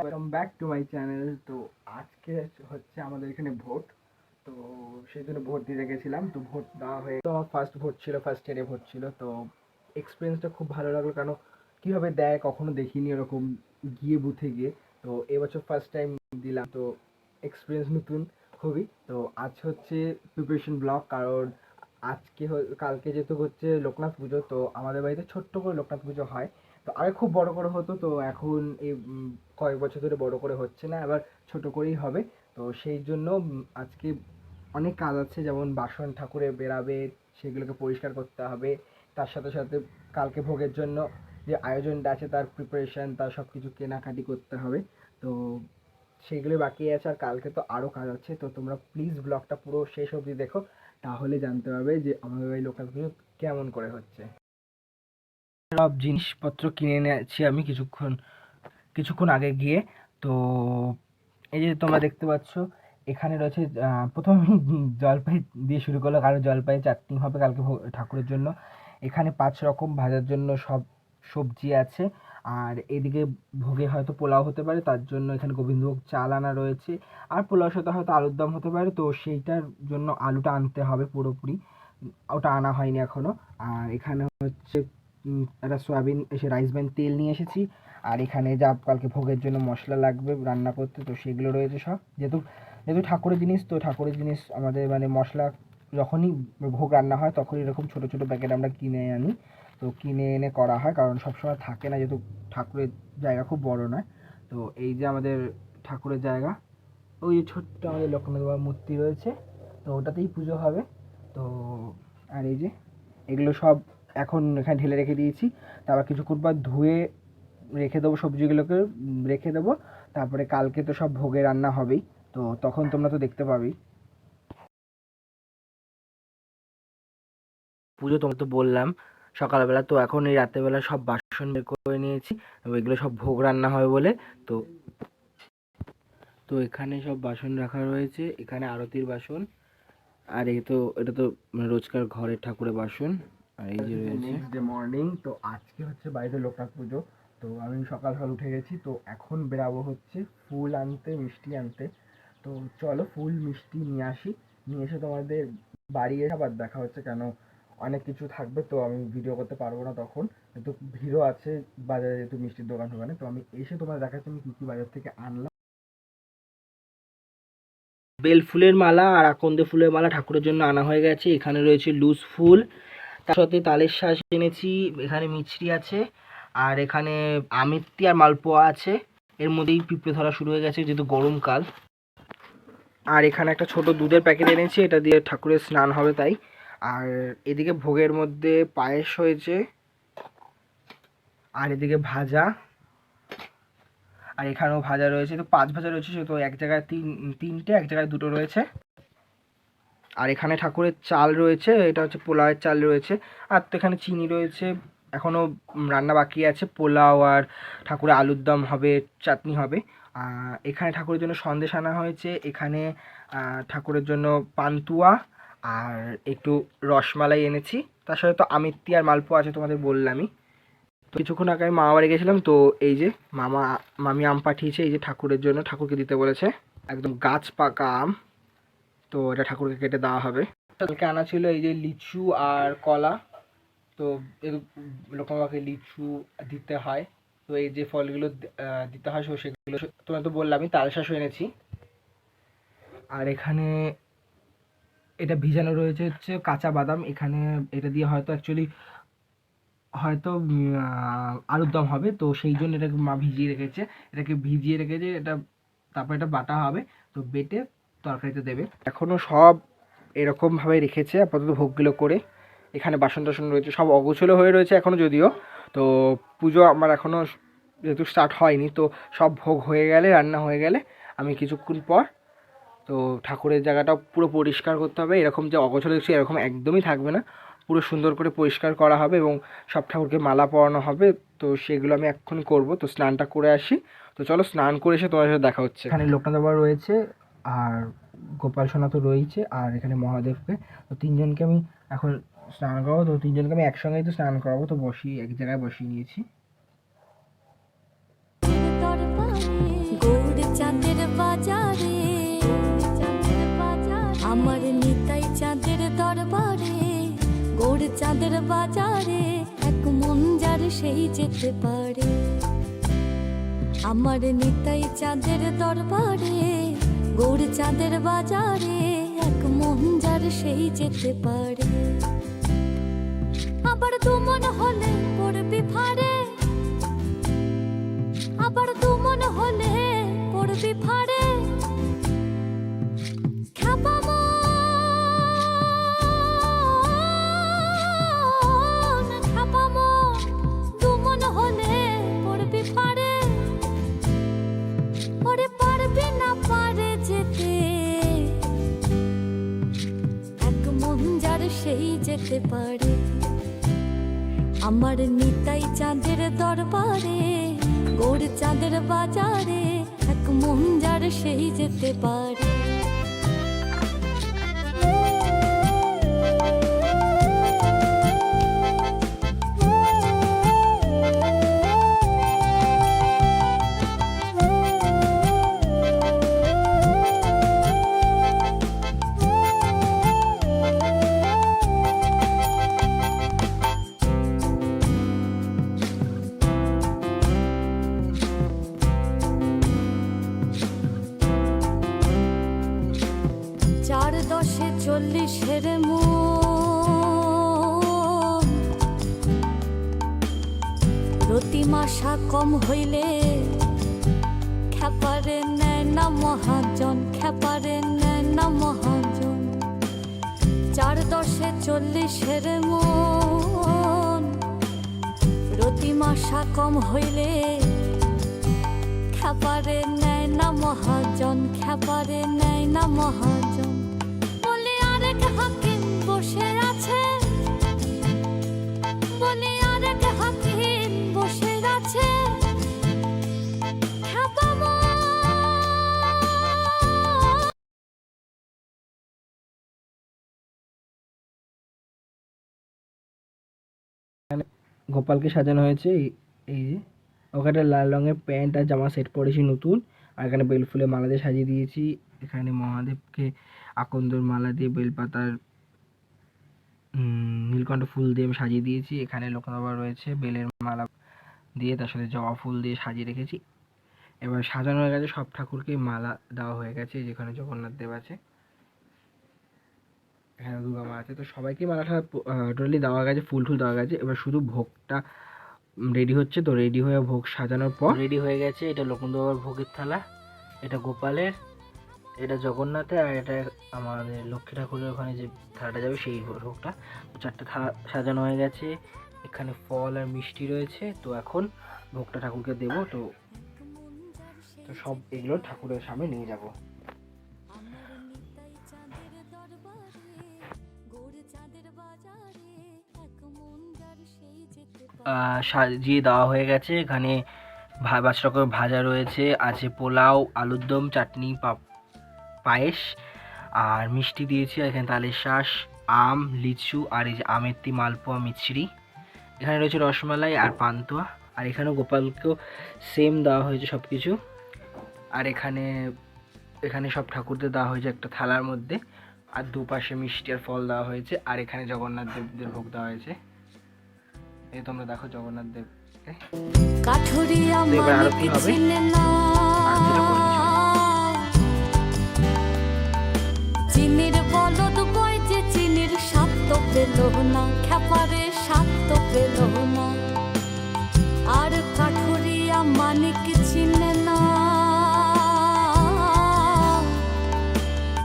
Welcome back to my channel. তো আজকে হচ্ছে আমাদের এখানে ভোট, তো সেই জন্য ভোট দিতে গেছিলাম। তো ভোট দেওয়া হয়ে তো আমার ফার্স্ট ভোট ছিল, ফার্স্ট ইয়ারে ভোট ছিল। তো এক্সপিরিয়েন্সটা খুব ভালো লাগলো, কারণ কীভাবে দেয় কখনো দেখিনি এরকম গিয়ে বুথে গিয়ে। তো এবছর ফার্স্ট টাইম দিলাম, তো এক্সপিরিয়েন্স নতুন খুবই। তো আজ হচ্ছে প্রিপারেশন ব্লগ, কারণ কালকে যেহেতু হচ্ছে লোকনাথ পুজো, তো আমাদের বাড়িতে ছোট্ট করে লোকনাথ পুজো হয়। তো আগে খুব বড় করে হতো, তো এখন এই কয়েক বছর ধরে বড় করে হচ্ছে না, এবার ছোট করেই হবে। তো সেই জন্য আজকে অনেক কাজ আছে, যেমন বাসন ঠাকুরে বেরাবে, সেগুলোকে পরিষ্কার করতে হবে। তার সাথে সাথে কালকে ভোগের জন্য যে আয়োজনটা আছে তার প্রিপারেশন, তার সব কিছু কেনাকাটি করতে হবে। তো সেইগুলো বাকি আছে, আর কালকে তো আরও কাজ আছে। তো তোমরা প্লিজ ব্লগটা পুরো শেষ অবধি দেখো, তাহলে জানতে পারবে যে আমাদের এই লোকাল পুজো কেমন করে হচ্ছে। সব জিনিসপত্র কিনে এনেছি আমি কিছুক্ষণ আগে গিয়ে। তো এই যে তোমরা দেখতে পাচ্ছ, এখানে রয়েছে প্রথমে আমি জলপাই দিয়ে শুরু করলো, কারণ জলপাই চাটনি হবে কালকে ঠাকুরের জন্য। এখানে 5 রকম ভাজার জন্য সব সবজি আছে। আর এদিকে ভোগে হয়তো পোলাও হতে পারে, তার জন্য এখানে গোবিন্দভোগ চাল আনা রয়েছে। আর পোলাওর সাথে হয়তো আলুর দম হতে পারে, তো সেইটার জন্য আলুটা আনতে হবে পুরোপুরি, ওটা আনা হয়নি এখনো। আর এখানে হচ্ছে একটা সয়াবিন রাইস ব্যান তেল নিয়ে এসেছি। আর এখানে যা কালকে ভোগের জন্য মশলা লাগবে রান্না করতে, তো সেগুলো রয়েছে সব। যেহেতু যেহেতু ঠাকুরের জিনিস, তো ঠাকুরের জিনিস আমাদের মানে মশলা যখনই ভোগ রান্না হয় তখনই এরকম ছোটো ছোটো প্যাকেট আমরা কিনে আনি। তো কিনে এনে করা হয়, কারণ সবসময় থাকে না, যেহেতু ঠাকুরের জায়গা খুব বড় নয়। তো এই যে আমাদের ঠাকুরের জায়গা, ওই যে ছোট্ট আমাদের লোকনাথ বাবার মূর্তি রয়েছে, তো ওটাতেই পুজো হবে। তো আর এই যে এগুলো সব এখন এখানে ঢেলে রেখে দিয়েছি। তারপর কিছুক্ষণ পর ধুয়ে রেখে দেবো, সবজিগুলোকে রেখে দেবো। তারপরে কালকে তো সব ভোগে রান্না হবেই, তো তখন তোমরা তো দেখতে পাবেই পুজো। তোমার তো বললাম সকালবেলা, তো এখন এই রাত্রেবেলা সব বাসন বের করে নিয়েছি, এগুলো সব ভোগ রান্না হবে বলে। তো তো এখানে সব বাসন রাখা রয়েছে, এখানে আরতির বাসন। আর এটা তো রোজকার ঘরের ঠাকুরের বাসন। আর এই যে রয়েছে নেক্সট ডে মর্নিং। তো আজকে হচ্ছে বাড়িতে লোকনাথ পুজো। তো আমি সকাল সকাল উঠে গেছি, তো এখন বেরাবো হচ্ছে ফুল আনতে, মিষ্টি আনতে। তো চলো ফুল মিষ্টি নিয়ে আসি, নিয়ে এসে তোমাদের বাড়ি এসে আবার দেখা হচ্ছে, কেন অনেক কিছু থাকবে, তো আমি ভিডিও করতে পারবো না তখন, যেহেতু ভিড়ও আছে বাজারে, যেহেতু মিষ্টির দোকান দোকানে। তো আমি এসে তোমাদের দেখাচ্ছি আমি কী কী বাজার থেকে আনলাম। বেল ফুলের মালা আর আকন্দ ফুলের মালা ঠাকুরের জন্য আনা হয়ে গেছে। এখানে রয়েছে লুজ ফুল, তার সাথে তালের শাঁস এনেছি, এখানে মিছরি আছে, আর এখানে আমিত্তি আর মালপোয়া আছে। এর মধ্যেই পিঁপড়ে ধরা শুরু হয়ে গেছে যেহেতু গরমকাল। আর এখানে একটা ছোট দুধের প্যাকেট এনেছি, এটা দিয়ে ঠাকুরের স্নান হবে তাই। আর এদিকে ভোগের মধ্যে পায়েস হয়েছে, আর এদিকে ভাজা, আর এখানেও ভাজা রয়েছে। তো 5 ভাজা রয়েছে, সেহেতু এক জায়গায় তিনটে, এক জায়গায় 2টো রয়েছে। আর এখানে ঠাকুরের চাল রয়েছে, এটা হচ্ছে পোলাওয়ের চাল রয়েছে। আর তো এখানে চিনি রয়েছে, এখনও রান্না বাকি আছে। পোলাও আর ঠাকুরের আলুর দম হবে, চাটনি হবে। এখানে ঠাকুরের জন্য সন্দেশ আনা হয়েছে, এখানে ঠাকুরের জন্য পান্তুয়া আর একটু রসমালাই এনেছি। তার সাথে তো আমিত্তি আর মালপোয়া আছে, তোমাদের বললামই। তো কিছুক্ষণ আগে আমি মামা বাড়ি গেছিলাম, তো এই যে মামি আম পাঠিয়েছে, এই যে ঠাকুরের জন্য, ঠাকুরকে দিতে বলেছে, একদম গাছ পাকা আম। তো এটা ঠাকুরকে কেটে দেওয়া হবে। কালকে আনা ছিল এই যে লিচু আর কলা, তো লোকমাকে লিচু দিতে হয়, তো এই যে ফলগুলো দিতে হয়, সেগুলো তোমার তো বললামই। তালশাঁসও এনেছি। আর এখানে এটা ভিজানো রয়েছে হচ্ছে কাঁচা বাদাম, এখানে এটা দিয়ে হয়তো অ্যাকচুয়ালি হয়তো আলুর দম হবে, তো সেই জন্য এটাকে মা ভিজিয়ে রেখেছে এটা। তারপর এটা বাটা হবে, তো বেটে তরকারিতে দেবে। এখনও সব এরকমভাবে রেখেছে আপাতত ভোগগুলো করে। এখানে বাসন টাসন রয়েছে, সব অগোছলো হয়ে রয়েছে এখনও যদিও। তো পুজো আমার এখনও যেহেতু স্টার্ট হয়নি, তো সব ভোগ হয়ে গেলে, রান্না হয়ে গেলে আমি কিছুক্ষণ পর তো ঠাকুরের জায়গাটা পুরো পরিষ্কার করতে হবে। এরকম যে অগোছলো দেখছি এরকম একদমই থাকবে না, পুরো সুন্দর করে পরিষ্কার করা হবে এবং সব ঠাকুরকে মালা পরানো হবে। তো সেগুলো আমি এক্ষুনি করবো। তো স্নানটা করে আসি, তো চলো স্নান করে এসে তোমার সাথে দেখা হচ্ছে। এখানে লোকনাথ বাবা রয়েছে, আর গোপাল সোনা তো রয়েছে, আর এখানে মহাদেবকে। তো তিনজনকে আমি এখন স্নান করাবো, তো তিনজনকে আমি একসঙ্গেই তো স্নান করাবো, তো এক জায়গায় বসিয়ে নিয়েছি। চাঁদের বাজারে এক মন যার সেই যেতে পারে। আমার নিতাই চাঁদের দরবারে গৌর চাঁদের বাজারে এক মন যার সেই যেতে পারে। আবার দু মন হলে পড়বি ফাড়ে, আবার দু মন হলে পড়বি ফাড়ে। খ্যাপা মন, খ্যাপা মন, দু মন হলে পড়বি ফাড়ে। ওরে পারবি না পারে যেতে, এক মন যার সেই যেতে পারে। আমার নিতাই চাঁদের দরবারে গৌর চাঁদের বাজারে এক মন যার সেই যেতে পারে। চার দশে 40-এর মন, প্রতি মাসা কম হইলে খ্যাপারে নেয় না মহাজন, খ্যাপারে নেয় না মহাজন। 4 10 40-এর মন, প্রতি মাসা কম হইলে খ্যাপারে নেয় না মহাজন, খ্যাপারে নেয় না মহাজন। বলে আরেক হাকিম বসে আছে, বলে আরেক হাকিম বসে আছে। খ্যাপা গোপালকে সাজানো হয়েছে এই যে ওখানে লাল রঙের প্যান্ট আর জামা সেট পরেছি নতুন, আর এখানে বেল ফুলে মালা দিয়ে সাজিয়ে দিয়েছি। এখানে মহাদেবকে আকন্দর মালা দিয়ে বেলপাতার নীলকণ্ঠ ফুল দিয়ে আমি সাজিয়ে দিয়েছি। এখানে লোকনাথ রয়েছে বেলের মালা দিয়ে, তার সাথে জবা ফুল দিয়ে সাজিয়ে রেখেছি। এবার সাজানো হয়ে গেছে, সব ঠাকুরকে মালা দেওয়া হয়ে গেছে। যেখানে জগন্নাথ দেব আছে, এখানে দুর্গা মা আছে, তো সবাইকে মালাটা টোটালি দেওয়া গেছে, ফুল টুল দেওয়া গেছে। এবার শুধু ভোগটা রেডি হচ্ছে, তো রেডি হয়ে ভোগ সাজানোর পর রেডি হয়ে গেছে। এটা লোকনাথ বাবার ভোগের থালা, এটা গোপালের, এটা জগন্নাথের, আর এটা আমাদের লক্ষ্মী ঠাকুরের ওখানে যে থালাটা যাবে সেই ভোগটা। তো 4টে থালা সাজানো হয়ে গেছে। এখানে ফল আর মিষ্টি রয়েছে। তো এখন ভোগটা ঠাকুরকে দেব। তো সব এগুলো ঠাকুরের সামনে নিয়ে যাব। সাজিয়ে দেওয়া হয়ে গেছে। এখানে 5 রকমের ভাজা রয়েছে, আছে পোলাও, আলুর দম, চাটনি, পায়েস আর মিষ্টি দিয়েছি। এখানে তালের শাঁস, আম, লিচু আর এই যে আমের মালপোয়া, মিছরি। এখানে রয়েছে রসমালাই আর পান্তুয়া। আর এখানেও গোপালকেও সেম দেওয়া হয়েছে সব কিছু। আর এখানে সব ঠাকুরদের দেওয়া হয়েছে একটা থালার মধ্যে, আর দুপাশে মিষ্টি আর ফল দেওয়া হয়েছে। আর এখানে জগন্নাথ দেবদের ভোগ দেওয়া হয়েছে। এই তোমরা দেখো জগন্নাথ দেবকে। এবার আরতি হবে, চিনির বলদ বই যে চিনির স্বাদ তো পেল না, খ্যাপারে স্বাদ তো পেল না। আর কাঠুরিয়া মানিক চিনে না,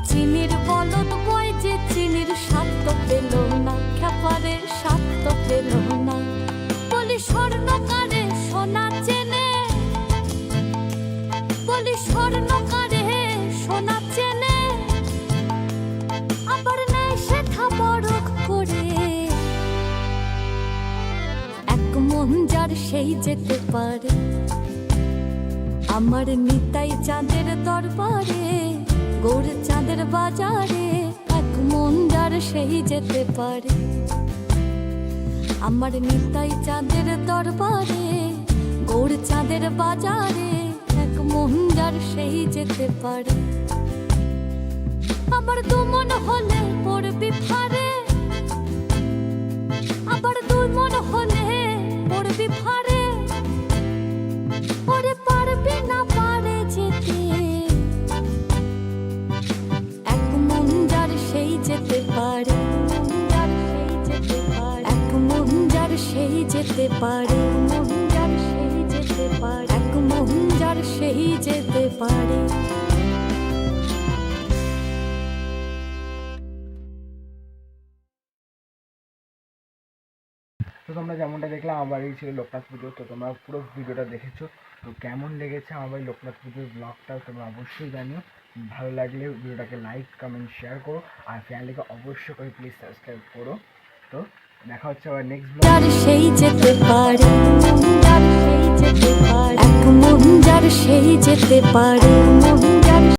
চিনির বলদ বই যে চিনির স্বাদ তো পেল না, খ্যাপারে স্বাদ তো পেল না। বলি স্বর্ণকারে সোনা চেনে, বলি স্বর্ণকারে সোনা চেনে, আবার নেয় সেথা বরক করে। এক মন যার সেই যেতে পারে। আমার নিতাই চাঁদের দরবারে গৌর চাঁদের বাজারে এক মন যার সেই যেতে পারে। আমার নিতাই চাঁদের দরবারে গৌর চাঁদের বাজারে এক মন যার সেই যেতে পারে। আমার দু মন হলে পড়বি ফাড়ে, আবার দুই মন হলে পড়বি ফারে, ওরে পারবি না পারে যেতে। এক মন যার সেই যেতে পারে, এক মন যার সেই যেতে পারে, এক মন যার সেই যেতে পারে। তো তোমরা যেমনটা দেখলাম আমার বাড়ি ছিল লোকনাথ পুজো, তো তোমরা পুরো ভিডিওটা দেখেছো। তো কেমন লেগেছে আমার বাড়ি লোকনাথ পুজোর ব্লগটা তোমরা অবশ্যই জানিও। ভালো লাগলে ভিডিওটাকে লাইক কমেন্ট শেয়ার করো, আর চ্যানেলটাকে অবশ্যই করে প্লিজ সাবস্ক্রাইব করো। তো দেখা হচ্ছে আবার নেক্সট ব্লগ। যার সেই যেতে পারে, এক মন যার সেই যেতে পারে।